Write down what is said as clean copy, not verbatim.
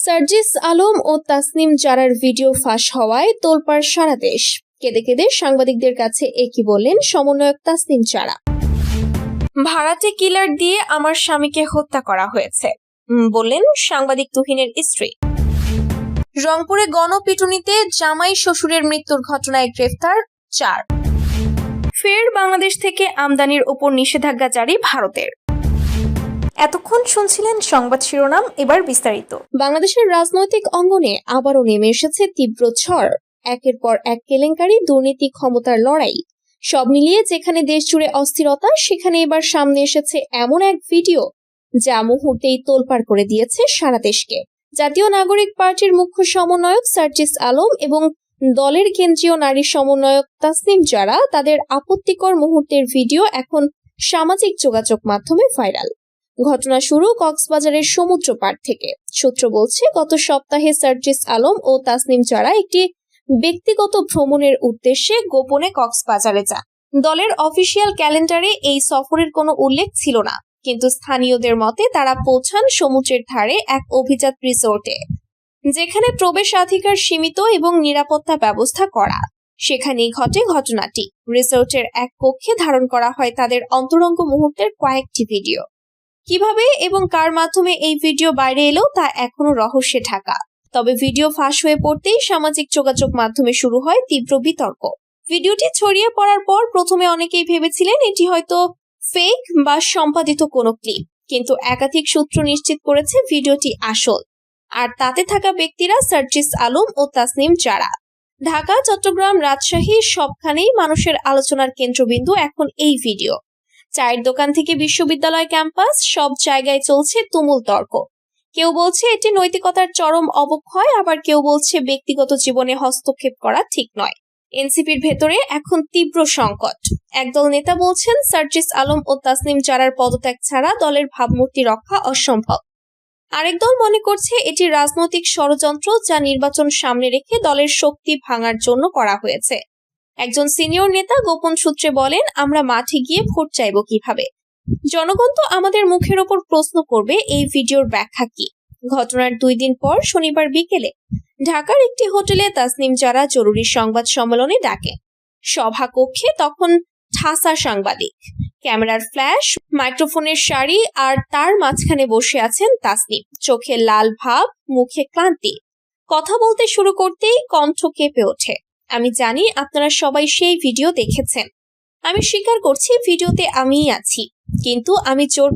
সার্জিস আলম ও তাসনিম জারার video ফাঁস হওয়ায় তোলপাড় সারা দেশ। কেঁদে কেঁদে সাংবাদিকদের কাছে একই বললেন সমন্বয়ক তাসনিম জারা। ভাড়াটে কিলার দিয়ে আমার স্বামীকে হত্যা করা হয়েছে বললেন সাংবাদিক তুহিনের স্ত্রী। রংপুরে গণপিটুনিতে জামাই শ্বশুরের মৃত্যুর ঘটনায় গ্রেফতার 4। ফের বাংলাদেশ থেকে আমদানির ওপর নিষেধাজ্ঞা জারি ভারতের। এতক্ষণ শুনছিলেন সংবাদ শিরোনাম, এবার বিস্তারিত। বাংলাদেশের রাজনৈতিক অঙ্গনে আবারও নেমে এসেছে তীব্র ঝড়। একের পর এক কেলেঙ্কারি, দুর্নীতি, ক্ষমতার লড়াই, সব মিলিয়ে যেখানে দেশ জুড়ে অস্থিরতা, সেখানে এবার সামনে এসেছে এমন এক ভিডিও যা মুহূর্তেই তোলপাড় করে দিয়েছে সারা দেশকে। জাতীয় নাগরিক পার্টির মুখ্য সমন্বয়ক সার্জিস আলম এবং দলের কেন্দ্রীয় নারী সমন্বয়ক তাসনিম জারা তাদের আপত্তিকর মুহূর্তের ভিডিও এখন সামাজিক যোগাযোগ মাধ্যমে ভাইরাল। ঘটনা শুরু কক্সবাজারের সমুদ্র পাড় থেকে। সূত্র বলছে, গত সপ্তাহে সার্জিস আলম ও তাসনিম জারা একটি ব্যক্তিগত ভ্রমণের উদ্দেশ্যে গোপনে কক্সবাজারে যান। দলের অফিসিয়াল ক্যালেন্ডারে এই সফরের কোনো উল্লেখ ছিল না, কিন্তু স্থানীয়দের মতে তারা পৌঁছান সমুদ্রের ধারে এক অভিজাত রিসোর্টে, যেখানে প্রবেশাধিকার সীমিত এবং নিরাপত্তা ব্যবস্থা করা। সেখানেই ঘটে ঘটনাটি। রিসোর্টের এক কক্ষে ধারণ করা হয় তাদের অন্তরঙ্গ মুহূর্তের কয়েকটি ভিডিও। কিভাবে এবং কার মাধ্যমে এই ভিডিও বাইরে এলো তা এখনো রহস্যে ঢাকা। তবে ভিডিও ফাঁস হয়ে পড়তেই সামাজিক যোগাযোগ মাধ্যমে শুরু হয় তীব্র বিতর্ক। ভিডিওটি ছড়িয়ে পড়ার পর প্রথমে অনেকেই ভেবেছিলেন এটি হয়তো ফেক বা সম্পাদিত কোনো ক্লিপ, কিন্তু একাধিক সূত্র নিশ্চিত করেছে ভিডিওটি আসল। আর তাতে থাকা ব্যক্তিরা সার্জিস আলম ও তাসনিম জারা। ঢাকা, চট্টগ্রাম, রাজশাহী সবখানেই মানুষের আলোচনার কেন্দ্রবিন্দু এখন এই ভিডিও। চায়ের দোকান থেকে বিশ্ববিদ্যালয় ক্যাম্পাস, সব জায়গায় চলছে তুমুল তর্ক। কেউ বলছে এটি নৈতিকতার চরম অবক্ষয়, আবার কেউ বলছে ব্যক্তিগত জীবনে হস্তক্ষেপ করা ঠিক নয়। এনসিপির ভেতরে এখন তীব্র সংকট। একদল নেতা বলছেন সার্জিস আলম ও তাসনিম জারার পদত্যাগ ছাড়া দলের ভাবমূর্তি রক্ষা অসম্ভব। আরেক দল মনে করছে এটি রাজনৈতিক ষড়যন্ত্র, যা নির্বাচন সামনে রেখে দলের শক্তি ভাঙার জন্য করা হয়েছে। একজন সিনিয়র নেতা গোপন সূত্রে বলেন, আমরা মাঠে গিয়ে ভোট চাইব কিভাবে? জনগণ তো আমাদের মুখের ওপর প্রশ্ন করবে এই ভিডিওর ব্যাখ্যা কি। ঘটনার 2 দিন পর শনিবার বিকেলে ঢাকার একটি হোটেলে তাসনিম জারা জরুরি সংবাদ সম্মেলনে ডাকেন। সভা কক্ষে তখন ঠাসা সাংবাদিক, ক্যামেরার ফ্ল্যাশ, মাইক্রোফোনের সারি, আর তার মাঝখানে বসে আছেন তাসনিম। চোখে লাল ভাব, মুখে ক্লান্তি। কথা বলতে শুরু করতেই কণ্ঠ কেঁপে ওঠে। আমি জানি আপনারা সবাই সেই ভিডিও দেখেছেন। আমি স্বীকার করছি ভিডিওতে আমিই আছি, কিন্তু আমি জোর